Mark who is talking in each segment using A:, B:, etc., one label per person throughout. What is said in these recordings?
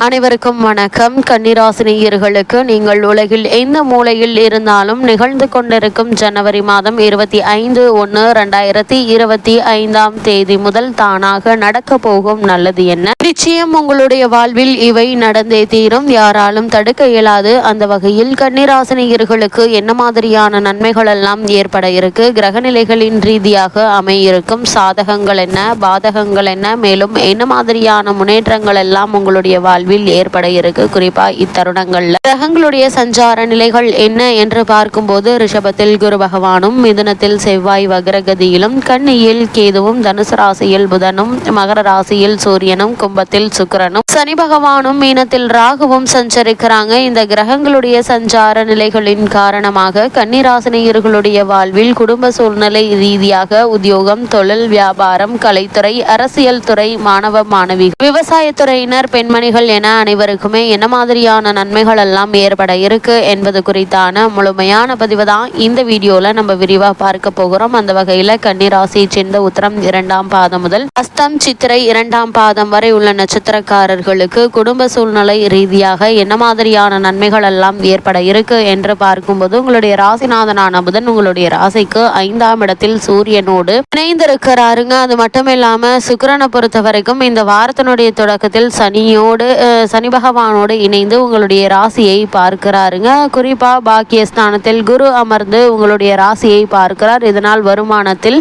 A: அனைவருக்கும் வணக்கம். கன்னிராசினியர்களுக்கு நீங்கள் உலகில் எந்த மூலையில் இருந்தாலும் நிகழ்ந்து கொண்டிருக்கும் ஜனவரி மாதம் 25/1/2025 முதல் தானாக நடக்க போகும் நல்லது என்ன? நிச்சயம் உங்களுடைய வாழ்வில் இவை நடந்தே தீரும். யாராலும் தடுக்க இயலாது. அந்த வகையில் கன்னிராசினியர்களுக்கு என்ன மாதிரியான நன்மைகள் எல்லாம் ஏற்பட இருக்கு, கிரகநிலைகளின் ரீதியாக அமையிருக்கும் சாதகங்கள் என்ன, பாதகங்கள் என்ன, மேலும் என்ன மாதிரியான முன்னேற்றங்கள் எல்லாம் உங்களுடைய வாழ்வில் ஏற்பட இருக்கு. குறிப்பா இத்தருணங்கள்ல கிரகங்களுடைய சஞ்சார நிலைகள் என்ன என்று பார்க்கும்போது, ரிஷபத்தில் குரு பகவானும், மிதுனத்தில் செவ்வாய் வக்ரகதியிலும், கன்னியில் கேதுவும், தனுசு ராசியில் புதனும், மகர ராசியில் சூரியனும், கும்பத்தில் சுக்கிரனும், சனி பகவானும், மீனத்தில் ராகுவும் சஞ்சரிக்கிறாங்க. இந்த கிரகங்களுடைய சஞ்சார நிலைகளின் காரணமாக கன்னிராசினியர்களுடைய வாழ்வில் குடும்ப சூழ்நிலை ரீதியாக உத்தியோகம், தொழில், வியாபாரம், கலைத்துறை, அரசியல் துறை, மாணவ மாணவி, விவசாயத்துறையினர், பெண்மணிகள் என அனைவருக்குமே என்ன மாதிரியான நன்மைகள் எல்லாம் ஏற்பட இருக்கு என்பது குறித்தான முழுமையான பதிவு தான் இந்த வீடியோல நம்ம விரிவா பார்க்க போகிறோம். அந்த வகையில கன்னிராசியை சேர்ந்த உத்திரம் 2ஆம் பாதம் முதல் அஸ்தம் சித்திரை 2ஆம் பாதம் வரை உள்ள நட்சத்திரக்காரர்களுக்கு குடும்ப சூழ்நிலை ரீதியாக என்ன மாதிரியான நன்மைகள் எல்லாம் ஏற்பட இருக்கு என்று பார்க்கும்போது, உங்களுடைய ராசிநாதனான புதன் உங்களுடைய ராசிக்கு 5ஆம் இடத்தில் சூரியனோடு இணைந்திருக்கிறாருங்க. அது மட்டும் இல்லாம சுக்கிரனை பொறுத்த வரைக்கும் இந்த வாரத்தினுடைய தொடக்கத்தில் சனி பகவானோடு இணைந்து உங்களுடைய ராசியை பார்க்கிறாருங்க. குறிப்பா பாக்கியஸ்தானத்தில் குரு அமர்ந்து உங்களுடைய ராசியை பார்க்கிறார். இதனால் வருமானத்தில்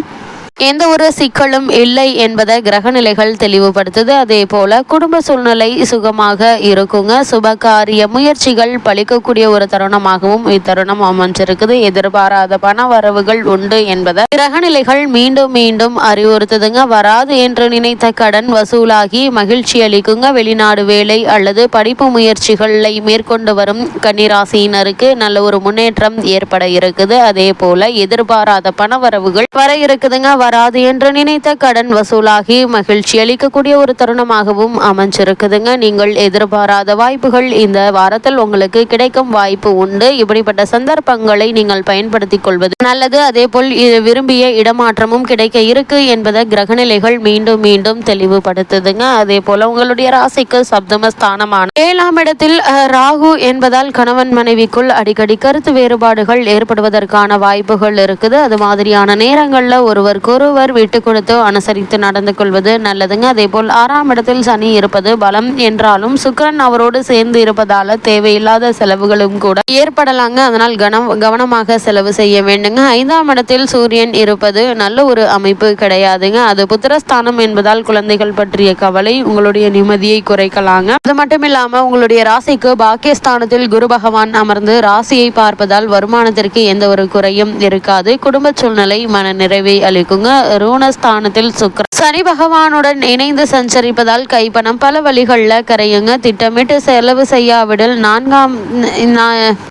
A: எந்த ஒரு சிக்கலும் இல்லை என்பதை கிரகநிலைகள் தெளிவுபடுத்துது. அதே போல குடும்ப சூழ்நிலை சுகமாக இருக்குங்க. சுபகாரிய முயற்சிகள் பலிக்கக்கூடிய ஒரு தருணமாகவும் இத்தருணம் அமைஞ்சிருக்குது. எதிர்பாராத பண வரவுகள் உண்டு என்பதை கிரகநிலைகள் மீண்டும் மீண்டும் அறிவுறுத்துதுங்க. வராது என்று நினைத்த கடன் வசூலாகி மகிழ்ச்சி அளிக்குங்க. வெளிநாடு வேலை அல்லது படிப்பு முயற்சிகளை மேற்கொண்டு வரும் கன்னிராசியினருக்கு நல்ல ஒரு முன்னேற்றம் ஏற்பட இருக்குது. அதே போல எதிர்பாராத பண வரவுகள் வர இருக்குதுங்க. வராது என்று நினைத்த கடன் வசூலாகி மகிழ்ச்சி அளிக்கக்கூடிய ஒரு தருணமாகவும் அமைஞ்சிருக்குதுங்க. நீங்கள் எதிர்பாராத வாய்ப்புகள் இந்த வாரத்தில் உங்களுக்கு கிடைக்கும் வாய்ப்பு உண்டு. இப்படிப்பட்ட சந்தர்ப்பங்களை நீங்கள் பயன்படுத்திக் கொள்வது நல்லது. அதே போல் விரும்பிய இடமாற்றமும் கிடைக்க இருக்கு என்பதை கிரகநிலைகள் மீண்டும் மீண்டும் தெளிவுபடுத்துதுங்க. அதே போல உங்களுடைய ராசிக்கு சப்தமஸ்தானமான 7ஆம் இடத்தில் ராகு என்பதால் கணவன் மனைவிக்குள் அடிக்கடி கருத்து வேறுபாடுகள் ஏற்படுவதற்கான வாய்ப்புகள் இருக்குது. அது மாதிரியான நேரங்கள்ல ஒருவருக்கு விட்டு கொடுத்து அனுசரித்து நடந்து கொள்வது நல்லதுங்க. அதே போல் 6ஆம் இடத்தில் சனி இருப்பது பலம் என்றாலும் சுக்கிரன் அவரோடு சேர்ந்து இருப்பதால தேவையில்லாத செலவுகளும் கூட ஏற்படலாங்க. அதனால் கவனமாக செலவு செய்ய வேண்டுங்க. 5ஆம் இடத்தில் சூரியன் இருப்பது நல்ல ஒரு அமைப்பு கிடையாதுங்க. அது புத்திரஸ்தானம் என்பதால் குழந்தைகள் பற்றிய கவலை உங்களுடைய நிம்மதியை குறைக்கலாங்க. அது மட்டும் இல்லாம உங்களுடைய ராசிக்கு பாக்கியஸ்தானத்தில் குரு பகவான் அமர்ந்து ராசியை பார்ப்பதால் வருமானத்திற்கு எந்த ஒரு குறையும் இருக்காது. குடும்ப சூழ்நிலை மன நிறைவை அளிக்குங்க. ரூணஸ்தானத்தில் சுக்கிரன் சனி பகவானுடன் இணைந்து சஞ்சரிப்பதால் கைப்பணம் பல வழிகளில் கரையுங்க. திட்டமிட்டு செலவு செய்யாவிடில்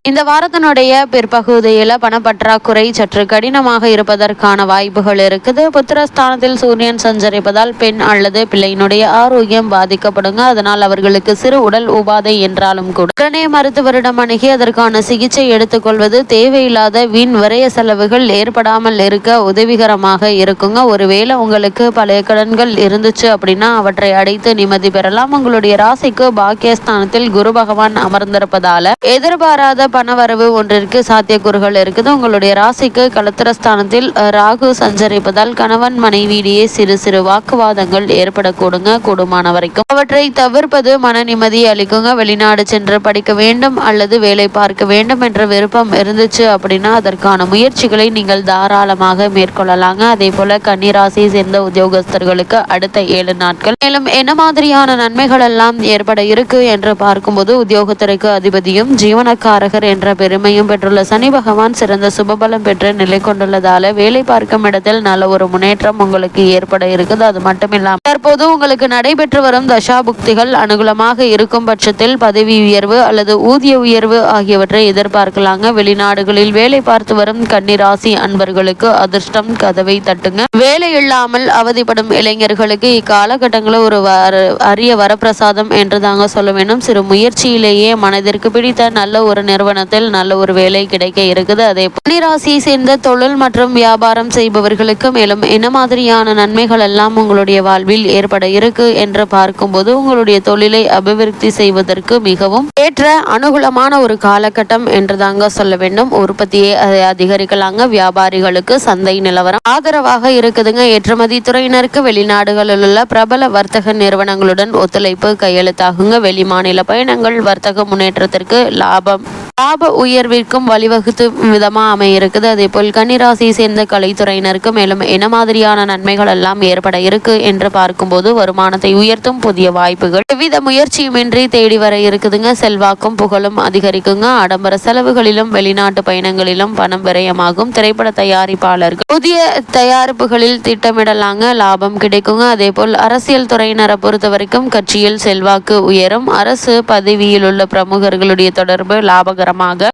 A: இந்த வாரத்தினுடைய பிற்பகுதியில பணப்பற்றாக்குறை சற்று கடினமாக இருப்பதற்கான வாய்ப்புகள் இருக்குது. புத்திரஸ்தானத்தில் சூரியன் சஞ்சரிப்பதால் பெண் அல்லது பிள்ளையினுடைய ஆரோக்கியம் பாதிக்கப்படுங்க. அதனால் அவர்களுக்கு சிறு உடல் உபாதை என்றாலும் கூட உடனே மருத்துவரிடம் அணுகி அதற்கான சிகிச்சை எடுத்துக்கொள்வது தேவையில்லாத வீண் விரய செலவுகள் ஏற்படாமல் இருக்க உதவிகரமாக இருக்குங்க. ஒருவேளை உங்களுக்கு பழைய கடன்கள் இருந்துச்சு அப்படின்னா அவற்றை அடைத்து நிம்மதி பெறலாம். உங்களுடைய ராசிக்கு பாக்கியஸ்தானத்தில் குரு பகவான் அமர்ந்திருப்பதால எதிர்பாராத பணவரவு ஒன்றிற்கு சாத்தியக்கூறுகள் இருக்குது. உங்களுடைய ராசிக்கு களத்திரஸ்தானத்தில் ராகு சஞ்சரிப்பதால் கணவன் மனைவியிடையே சிறு சிறு வாக்குவாதங்கள் ஏற்படக்கூடுங்க. கூடுமான வரைக்கும் அவற்றை தவிர்ப்பது மன நிம்மதி அளிக்குங்க. வெளிநாடு சென்று படிக்க வேண்டும் அல்லது வேலை பார்க்க வேண்டும் என்ற விருப்பம் இருந்துச்சு அப்படின்னா அதற்கான முயற்சிகளை நீங்கள் தாராளமாக மேற்கொள்ளலாங்க. அதே போல கன்னிராசியை சேர்ந்த உத்தியோகஸ்தர்களுக்கு அடுத்த 7 நாட்கள் மேலும் என்ன மாதிரியான நன்மைகள் எல்லாம் ஏற்பட இருக்கு என்று பார்க்கும்போது, உத்தியோகத்திற்கு அதிபதியும் ஜீவனக்காரகர் என்ற பெருமையும் பெற்றுள்ள சனி பகவான் சிறந்த சுபபலம் பெற்று நிலை கொண்டுள்ளதால வேலை பார்க்கும் இடத்தில் நல்ல ஒரு முன்னேற்றம் உங்களுக்கு ஏற்பட இருக்குது. அது மட்டும் இல்லாமல் தற்போது உங்களுக்கு நடைபெற்று வரும் தசாபுக்திகள் அனுகூலமாக இருக்கும் பட்சத்தில் பதவி உயர்வு அல்லது ஊதிய உயர்வு ஆகியவற்றை எதிர்பார்க்கலாங்க. வெளிநாடுகளில் வேலை பார்த்து வரும் கன்னிராசி அன்பர்களுக்கு அதிர்ஷ்டம் கதவை தட்டி காட்டுங்க. வேலை இல்லாமல் அவதிப்படும் இளைஞர்களுக்கு இக்காலகட்டங்களில் ஒரு அரிய வரப்பிரசாதம் என்று தாங்க சொல்ல வேண்டும். சிறு முயற்சியிலேயே மனதிற்கு பிடித்த நல்ல ஒரு நிறுவனத்தில் நல்ல ஒரு வேலை கிடைக்க இருக்குது. அதே கன்னிராசியை சேர்ந்த தொழில் மற்றும் வியாபாரம் செய்பவர்களுக்கு மேலும் என்ன மாதிரியான நன்மைகள் எல்லாம் உங்களுடைய வாழ்வில் ஏற்பட இருக்கு என்று பார்க்கும்போது, உங்களுடைய தொழிலை அபிவிருத்தி செய்வதற்கு மிகவும் ஏற்ற அனுகூலமான ஒரு காலகட்டம் என்று தாங்க சொல்ல வேண்டும். உற்பத்தியை அதிகரிக்கலாங்க. வியாபாரிகளுக்கு சந்தை நிலவரம் ஆதரவாக இருக்குதுங்க. ஏற்றுமதி துறையினருக்கு வெளிநாடுகளில் உள்ள பிரபல வர்த்தக நிறுவனங்களுடன் ஒத்துழைப்பு கையெழுத்தாகுங்க. வெளிமாநில பயணங்கள் வர்த்தக முன்னேற்றத்திற்கு லாப உயர்விற்கும் வழிவகுத்து விதமா அமைய இருக்குது. அதே போல் கன்னிராசியை சேர்ந்த கலைத்துறையினருக்கு மேலும் என்ன மாதிரியான நன்மைகள் எல்லாம் ஏற்பட இருக்கு என்று பார்க்கும்போது, வருமானத்தை உயர்த்தும் புதிய வாய்ப்புகள் எவ்வித முயற்சியுமின்றி தேடி வர இருக்குதுங்க. செல்வாக்கும் புகழும் அதிகரிக்குங்க. ஆடம்பர செலவுகளிலும் வெளிநாட்டு பயணங்களிலும் பணம் விரயமாகும். திரைப்பட தயாரிப்பாளர்கள் புதிய தயாரிப்புகளில் திட்டமிடலாங்க. லாபம் கிடைக்குங்க. அதே போல் அரசியல் துறையினரை பொறுத்த வரைக்கும் கட்சியில் செல்வாக்கு உயரும். அரசு பதவியில் உள்ள பிரமுகர்களுடைய தொடர்பு லாபகரமாக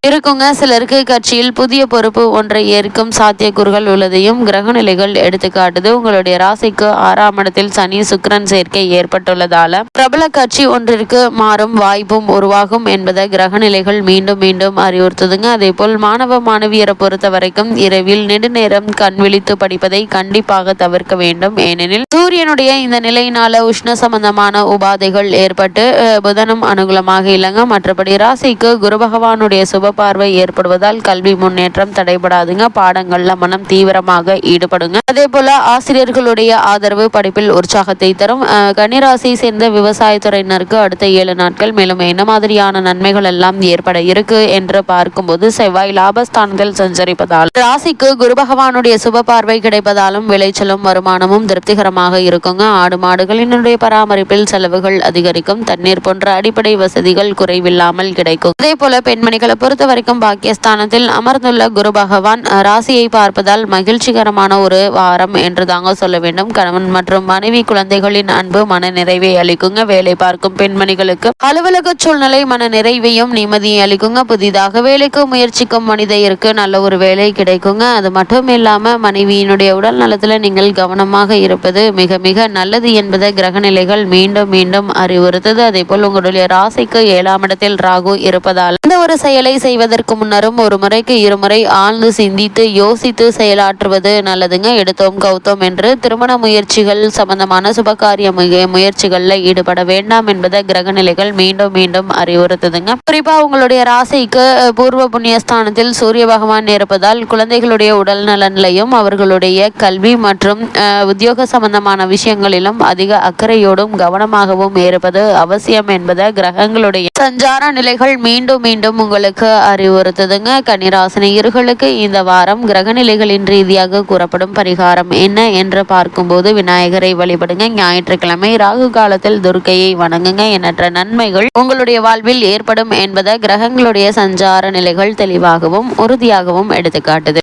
A: இருக்குங்க. சிலருக்கு கட்சியில் புதிய பொறுப்பு ஒன்றை ஏற்கும் சாத்தியக்கூறுகள் உள்ளதையும் கிரக நிலைகள் எடுத்துக்காட்டுது. உங்களுடைய ராசிக்கு 6ஆம் இடத்தில் சனி சுக்கிரன் சேர்க்கை ஏற்பட்டுள்ளதால பிரபல கட்சி ஒன்றிற்கு மாறும் வாய்ப்பும் உருவாகும் என்பதை கிரக நிலைகள் மீண்டும் மீண்டும் அறிவுறுத்துதுங்க. அதே போல் மாணவ மாணவியரை பொறுத்த வரைக்கும் இரவில் நெடுநேரம் கண் விழித்து படிப்பதை கண்டிப்பாக தவிர்க்க வேண்டும். ஏனெனில் சூரியனுடைய இந்த நிலையினால உஷ்ண சம்பந்தமான உபாதைகள் ஏற்பட்டு புதனும் அனுகூலமாக இல்லைங்க. மற்றபடி ராசிக்கு குரு பகவானுடைய சுப பார்வை ஏற்படுவதால் கல்வி முன்னேற்றம் தடைபடாதுங்க. பாடங்கள்ல மனம் தீவிரமாக ஈடுபடுங்க. அதே போல ஆசிரியர்களுடைய ஆதரவு படிப்பில் உற்சாகத்தை தரும். கன்னிராசியை சேர்ந்த விவசாயத்துறையினருக்கு அடுத்த 7 நாட்கள் மேலும் என்ன மாதிரியான நன்மைகள் எல்லாம் ஏற்பட இருக்கு என்று பார்க்கும்போது, செவ்வாய் லாபஸ்தானத்தில் சஞ்சரிப்பதால் ராசிக்கு குரு பகவானுடைய சுப பார்வை கிடைப்பதாலும் விளைச்சலும் வருமானமும் திருப்திகரமாக இருக்குங்க. ஆடு மாடுகளினுடைய பராமரிப்பில் செலவுகள் அதிகரிக்கும். தண்ணீர் போன்ற அடிப்படை வசதிகள் குறைவில்லாமல் கிடைக்கும். அதே போல பெண்மணிகளை பொறுத்த வரைக்கும் பாக்கியஸ்தானத்தில் அமர்ந்துள்ள குரு பகவான் ராசியை பார்ப்பதால் மகிழ்ச்சிகரமான ஒரு வாரம் என்று தாங்க சொல்ல வேண்டும். கணவன் மற்றும் மனைவி குழந்தைகளின் அன்பு மன நிறைவை அளிக்குங்க. வேலை பார்க்கும் பெண்மணிகளுக்கு அலுவலக சூழ்நிலை மன நிறைவையும் நிம்மதியை அளிக்குங்க. புதிதாக வேலைக்கு முயற்சிக்கும் மனிதருக்கு நல்ல ஒரு வேலை கிடைக்குங்க. அது மட்டும் இல்லாம மனைவியினுடைய உடல் நலத்துல நீங்கள் கவனமாக இருப்பது மிக மிக நல்லது என்பதை கிரக நிலைகள் மீண்டும் மீண்டும் அறிவுறுத்தது. அதே போல் உங்களுடைய ராசிக்கு 7ஆம் இடத்தில் ராகு இருப்பதால் இந்த ஒரு செயலை செய்வதற்கு முன்னரும் ஒரு முறைக்கு இருமுறை ஆழ்ந்து சிந்தித்து யோசித்து செயலாற்றுவது நல்லதுங்க. எடுத்தோம் கௌத்தோம் என்று திருமண முயற்சிகள் சம்பந்தமான சுபகாரிய முயற்சிகள்ல ஈடுபட வேண்டாம் என்பதை கிரக நிலைகள் மீண்டும் மீண்டும் அறிவுறுத்துதுங்க. குறிப்பா உங்களுடைய ராசிக்கு பூர்வ புண்ணியஸ்தானத்தில் சூரிய பகவான் இருப்பதால் குழந்தைகளுடைய உடல் நலனிலையும் அவர்களுடைய கல்வி மற்றும் உத்தியோக சம்பந்தமான விஷயங்களிலும் அதிக அக்கறையோடும் கவனமாகவும் இருப்பது அவசியம் என்பதை கிரகங்களுடைய சஞ்சார நிலைகள் மீண்டும் மீண்டும் உங்களுக்கு அறிவுறுத்துதுங்க. கன்னிராசினியர்களுக்கு இந்த வாரம் கிரக நிலைகளின் ரீதியாக கூறப்படும் பரிகாரம் என்ன என்று பார்க்கும்போது, விநாயகரை வழிபடுங்க. ஞாயிற்றுக்கிழமை ராகு காலத்தில் துர்க்கையை வணங்குங்க. எண்ணற்ற நன்மைகள் உங்களுடைய வாழ்வில் ஏற்படும் என்பதை கிரகங்களுடைய சஞ்சார நிலைகள் தெளிவாகவும் உறுதியாகவும் எடுத்துக்காட்டுது.